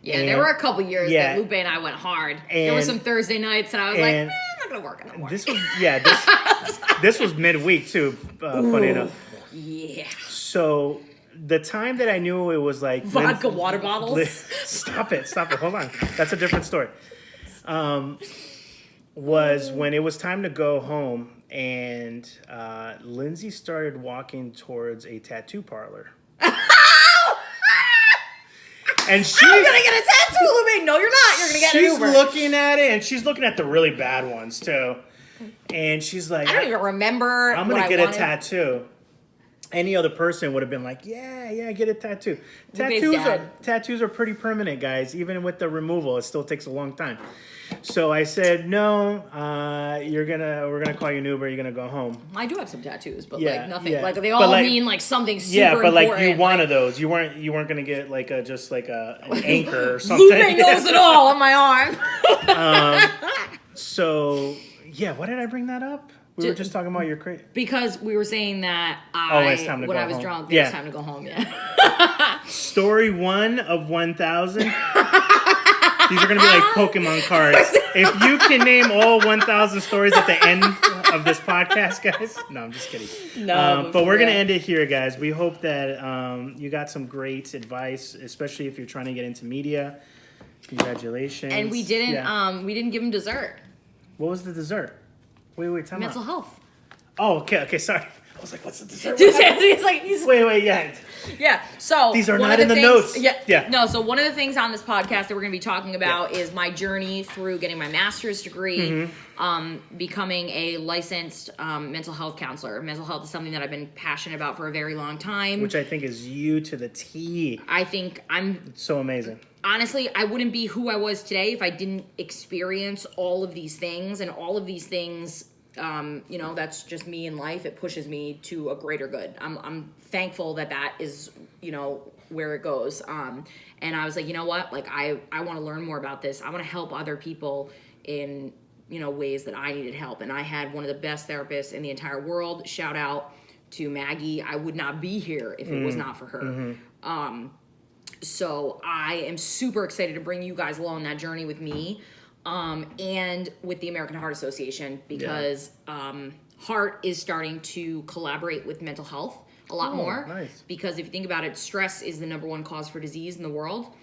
Yeah, there were a couple years that Lupe and I went hard. There were some Thursday nights that I was like, I'm not gonna work anymore. This was midweek too. Funny enough. Yeah. So the time that I knew it was like vodka water bottles. Stop it! Hold on, that's a different story. Was when it was time to go home, and Lindsay started walking towards a tattoo parlor. And I'm gonna get a tattoo, Lupe. No, you're not. You're gonna get an Uber. She's looking at it, and she's looking at the really bad ones too. And she's like, I don't even remember. I'm gonna get a tattoo. Any other person would have been like, yeah, get a tattoo. Tattoos are pretty permanent, guys. Even with the removal, it still takes a long time. So I said, no, we're gonna call you an Uber. You're gonna go home. I do have some tattoos, but like nothing. Yeah. Like they all mean like something super important. Yeah, but like you wanted those. You weren't gonna get like an anchor or something. Lupe knows it all on my arm. So yeah, why did I bring that up? We were just talking about your crate. Because we were saying that when I was drunk, it was time to go home. Yeah. Story 1 of 1,000. These are going to be like Pokemon cards. If you can name all 1,000 stories at the end of this podcast, guys. No, I'm just kidding. But we're going to end it here, guys. We hope that you got some great advice, especially if you're trying to get into media. Congratulations. And we didn't give him dessert. What was the dessert? Wait, time Mental health. Oh, okay, sorry. I was like, what's the dessert? Wait, yeah. Yeah, so... These are not in the notes. Yeah. No, so one of the things on this podcast that we're going to be talking about is my journey through getting my master's degree, becoming a licensed mental health counselor. Mental health is something that I've been passionate about for a very long time. Which I think is you to the T. I think It's so amazing. Honestly, I wouldn't be who I was today if I didn't experience all of these things. And all of these things, that's just me in life. It pushes me to a greater good. I'm thankful that is, where it goes. And I was like, you know what? Like, I want to learn more about this. I want to help other people in, ways that I needed help. And I had one of the best therapists in the entire world. Shout out to Maggie. I would not be here if it was not for her. So I am super excited to bring you guys along that journey with me, and with the American Heart Association, because Heart is starting to collaborate with mental health a lot more. Nice. Because if you think about it, stress is the #1 cause for disease in the world,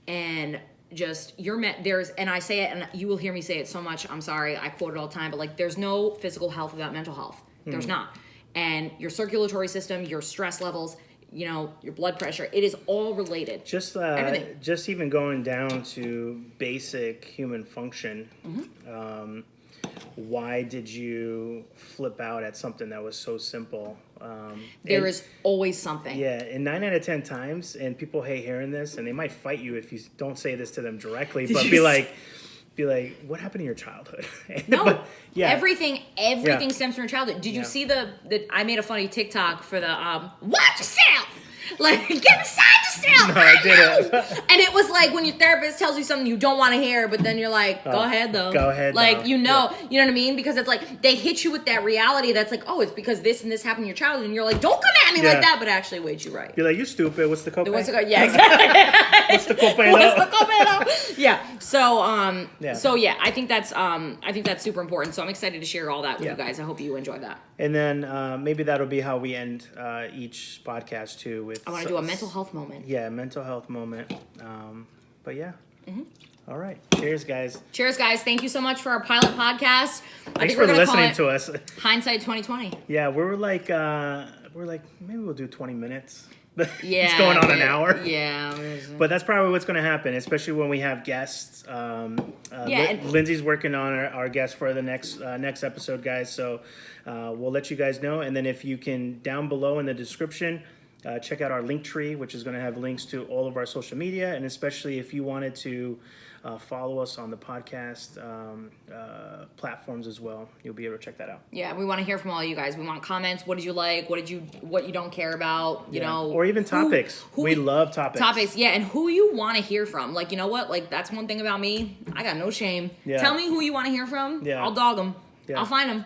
and just and I say it, and you will hear me say it so much. I'm sorry, I quote it all the time, but like, there's no physical health without mental health. There's not. and your circulatory system, your stress levels, you know, your blood pressure. It is all related. Everything. Just even going down to basic human function. Why did you flip out at something that was so simple? There is always something. Yeah, and 9 out of 10 times, and people hate hearing this, and they might fight you if you don't say this to them directly, but be like, what happened in your childhood? No, but, yeah. everything stems from your childhood. Did you see the I made a funny TikTok for the watch yourself, like get inside yourself. No, I didn't. And it was like when your therapist tells you something you don't want to hear, but then you're like, go ahead though. Go ahead. Like though. you know what I mean? Because it's like they hit you with that reality that's like, oh, it's because this and this happened in your childhood, and you're like, don't come at me like that. But actually, wait, you're right. You're like, you stupid. What's the copay? Yeah, exactly. What's the copay? Yeah. So yeah, I think that's super important. So I'm excited to share all that with you guys. I hope you enjoy that. And then maybe that'll be how we end each podcast too. With I want to do a mental health moment. Yeah, mental health moment. But yeah. All right. Cheers, guys. Cheers, guys. Thank you so much for our pilot podcast. Thanks for listening to us. Hindsight 2020. Yeah, we're like maybe we'll do 20 minutes. Yeah, it's going on an hour. Yeah, but that's probably what's going to happen, especially when we have guests. Lindsay's working on our guest for the next episode, guys. So we'll let you guys know, and then if you can, down below in the description, check out our link tree, which is going to have links to all of our social media, and especially if you wanted to follow us on the podcast platforms as well, you'll be able to check that out. Yeah, we want to hear from all you guys. We want comments. What did you like? What you don't care about? You know, or even topics. We love topics. Topics, yeah, and who you want to hear from. Like, you know what? Like, that's one thing about me. I got no shame. Yeah. Tell me who you want to hear from. Yeah. I'll dog them. Yeah. I'll find them.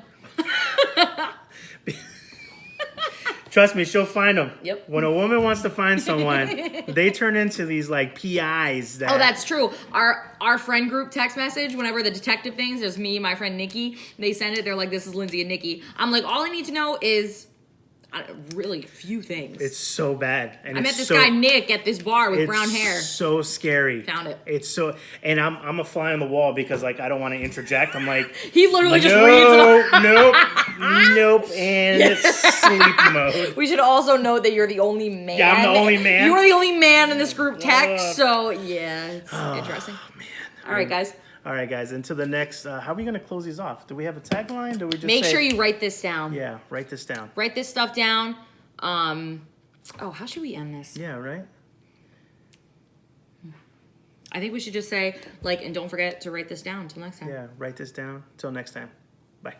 Trust me, she'll find them. Yep. When a woman wants to find someone, they turn into these like PIs. Oh, that's true. Our friend group text message, whenever the detective things, there's me and my friend Nikki. They send it. They're like, "This is Lindsay and Nikki." I'm like, all I need to know is really few things. It's so bad. And I met this guy Nick at this bar with brown hair. It's so scary. Found it. It's so, and I'm a fly on the wall because like I don't want to interject. I'm like, he literally just reads it. Nope, and sleep mode. We should also note that you're the only man. Yeah, I'm the only man. You are the only man in this group text. So yeah, it's interesting. Man. All right, guys. All right, guys. Until the next, how are we going to close these off? Do we have a tagline? Do we just make sure you write this down? Yeah, write this down. Write this stuff down. How should we end this? Yeah, right. I think we should just say, like, and don't forget to write this down. Until next time. Yeah, write this down. Until next time. Bye.